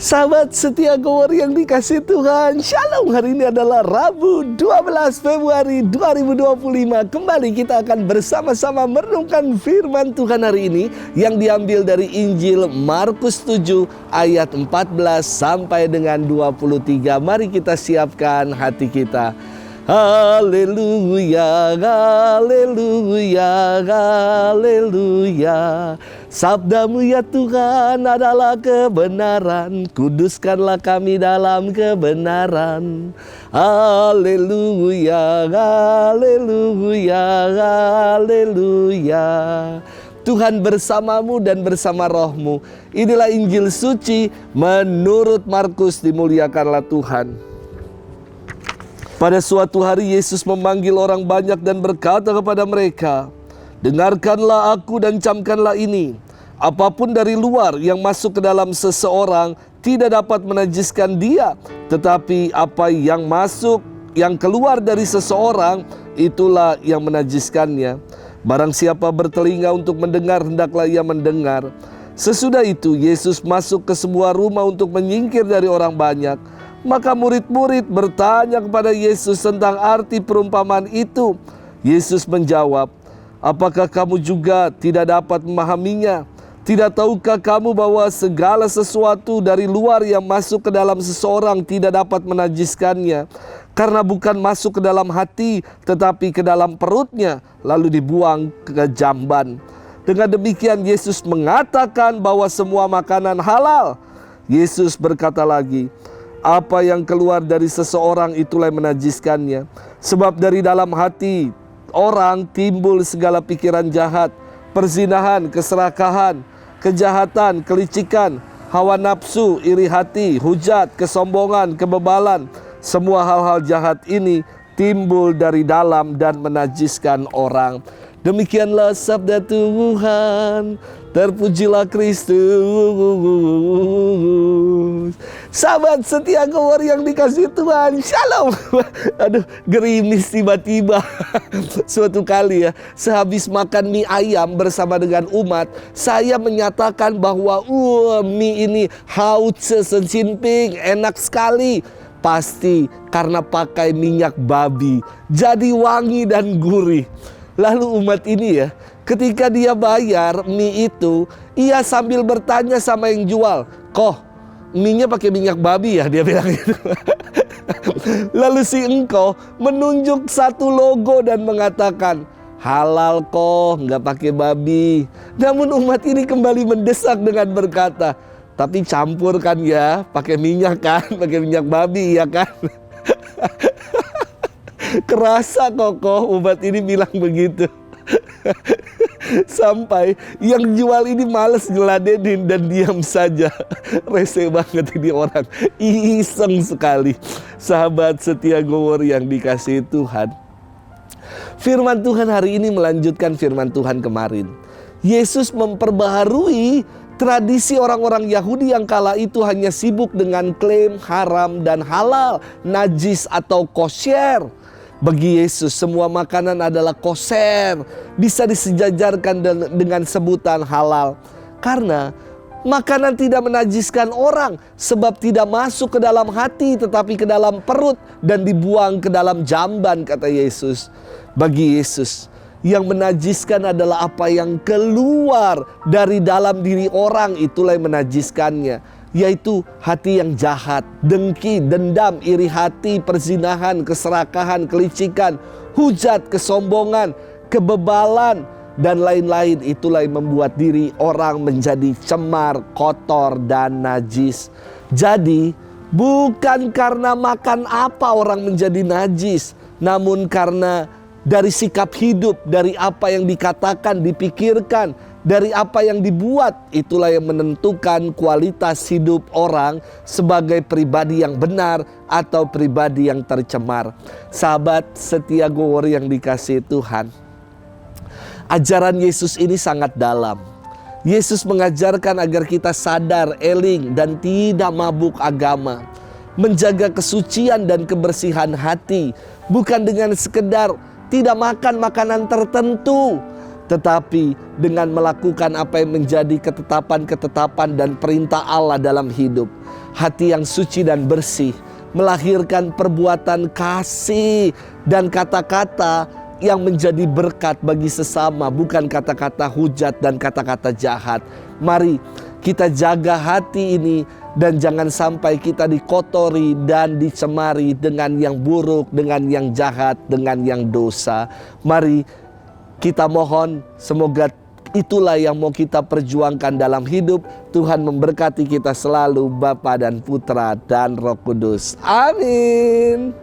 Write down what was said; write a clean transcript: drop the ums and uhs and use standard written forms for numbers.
Sahabat setia Gower yang dikasih Tuhan, Shalom. Hari ini adalah Rabu 12 Februari 2025. Kembali kita akan bersama-sama merenungkan firman Tuhan hari ini yang diambil dari Injil Markus 7 ayat 14 sampai dengan 23. Mari kita siapkan hati kita. Haleluya, haleluya, haleluya. Sabdamu ya Tuhan adalah kebenaran, kuduskanlah kami dalam kebenaran. Haleluya, haleluya, haleluya. Tuhan bersamamu dan bersama rohmu. Inilah Injil suci menurut Markus. Dimuliakanlah Tuhan. Pada suatu hari Yesus memanggil orang banyak dan berkata kepada mereka, "Dengarkanlah aku dan camkanlah ini. Apapun dari luar yang masuk ke dalam seseorang tidak dapat menajiskan dia. Tetapi apa yang masuk, yang keluar dari seseorang, itulah yang menajiskannya. Barang siapa bertelinga untuk mendengar, hendaklah ia mendengar." Sesudah itu Yesus masuk ke sebuah rumah untuk menyingkir dari orang banyak. Maka murid-murid bertanya kepada Yesus tentang arti perumpamaan itu. Yesus menjawab, "Apakah kamu juga tidak dapat memahaminya? Tidak tahukah kamu bahwa segala sesuatu dari luar yang masuk ke dalam seseorang tidak dapat menajiskannya? Karena bukan masuk ke dalam hati, tetapi ke dalam perutnya, lalu dibuang ke jamban." Dengan demikian Yesus mengatakan bahwa semua makanan halal. Yesus berkata lagi, "Apa yang keluar dari seseorang itulah yang menajiskannya. Sebab dari dalam hati orang timbul segala pikiran jahat, perzinahan, keserakahan, kejahatan, kelicikan, hawa nafsu, iri hati, hujat, kesombongan, kebebalan. Semua hal-hal jahat ini timbul dari dalam dan menajiskan orang." Demikianlah sabda Tuhan. Terpujilah Kristus. Sahabat setia Gower yang dikasih Tuhan, Shalom. Aduh, gerimis tiba-tiba. Suatu kali ya, sehabis makan mie ayam bersama dengan umat, saya menyatakan bahwa mie ini Hauze Jinping, enak sekali. Pasti karena pakai minyak babi, jadi wangi dan gurih. Lalu umat ini ya, ketika dia bayar mie itu, ia sambil bertanya sama yang jual, "Kok mie-nya pakai minyak babi ya?" Dia bilang gitu. Lalu si engkau menunjuk satu logo dan mengatakan, "Halal kok, nggak pakai babi." Namun umat ini kembali mendesak dengan berkata, "Tapi campur kan ya, pakai minyak kan, pakai minyak babi ya kan." Kerasa kok umat ini bilang begitu. Sampai yang jual ini malas ngeladenin dan diam saja. Rese banget ini orang, iseng sekali. Sahabat setia Gower yang dikasihi Tuhan, firman Tuhan hari ini melanjutkan firman Tuhan kemarin. Yesus memperbaharui tradisi orang-orang Yahudi yang kala itu hanya sibuk dengan klaim haram dan halal, najis atau kosher. Bagi Yesus semua makanan adalah kosher, bisa disejajarkan dengan sebutan halal. Karena makanan tidak menajiskan orang, sebab tidak masuk ke dalam hati tetapi ke dalam perut dan dibuang ke dalam jamban, kata Yesus. Bagi Yesus, yang menajiskan adalah apa yang keluar dari dalam diri orang, itulah yang menajiskannya. Yaitu hati yang jahat, dengki, dendam, iri hati, perzinahan, keserakahan, kelicikan, hujat, kesombongan, kebebalan, dan lain-lain. Itulah yang membuat diri orang menjadi cemar, kotor, dan najis. Jadi bukan karena makan apa orang menjadi najis, namun karena dari sikap hidup, dari apa yang dikatakan, dipikirkan, dari apa yang dibuat, itulah yang menentukan kualitas hidup orang sebagai pribadi yang benar atau pribadi yang tercemar. Sahabat setia Gower yang dikasihi Tuhan, ajaran Yesus ini sangat dalam. Yesus mengajarkan agar kita sadar, eling, dan tidak mabuk agama. Menjaga kesucian dan kebersihan hati, bukan dengan sekedar tidak makan makanan tertentu, tetapi dengan melakukan apa yang menjadi ketetapan-ketetapan dan perintah Allah dalam hidup. Hati yang suci dan bersih melahirkan perbuatan kasih dan kata-kata yang menjadi berkat bagi sesama, bukan kata-kata hujat dan kata-kata jahat. Mari kita jaga hati ini dan jangan sampai kita dikotori dan dicemari dengan yang buruk, dengan yang jahat, dengan yang dosa. Mari kita mohon semoga itulah yang mau kita perjuangkan dalam hidup. Tuhan memberkati kita selalu, Bapa dan Putra dan Roh Kudus. Amin.